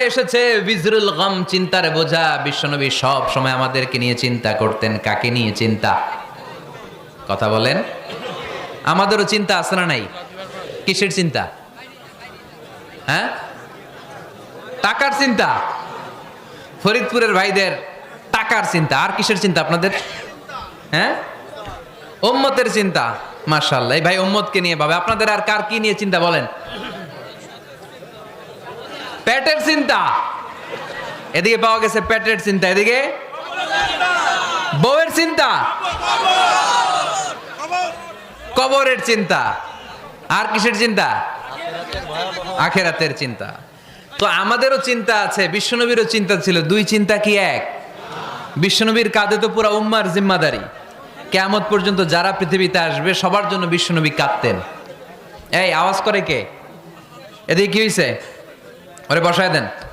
এসেছে বিজরুল গম, চিন্তার বোঝা। বিশ্বনবী সব সময় আমাদেরকে নিয়ে চিন্তা করতেন। কাকে নিয়ে চিন্তা? কথা বলেন। আমাদেরও চিন্তা আছে না নাই? কিসের চিন্তা? হ্যাঁ, টাকার চিন্তা। ফরিদপুরের ভাইদের টাকার চিন্তা। আর কিসের চিন্তা আপনাদের? হ্যাঁ, উম্মতের চিন্তা। মাশাআল্লাহ, এই ভাই উম্মতকে নিয়ে ভাবে। আপনাদের আর কার কি নিয়ে চিন্তা বলেন? পেটের চিন্তা। এদিকে পাওয়া গেছে পেটের চিন্তা, এদিকে বউয়ের চিন্তা, কবরের চিন্তা। আর কিসের চিন্তা? আখেরাতের চিন্তা। তো আমাদেরও চিন্তা আছে, বিশ্বনবীরও চিন্তা ছিল। দুই চিন্তা কি এক? বিশ্বনবীর কাঁধে তো পুরা উম্মার জিম্মাদারি। কিয়ামত পর্যন্ত যারা পৃথিবীতে আসবে সবার জন্য বিশ্বনবী কাঁদতেন। এই আওয়াজ করে কে? এদিকে কি হইছে? ওরে বসায় দেন।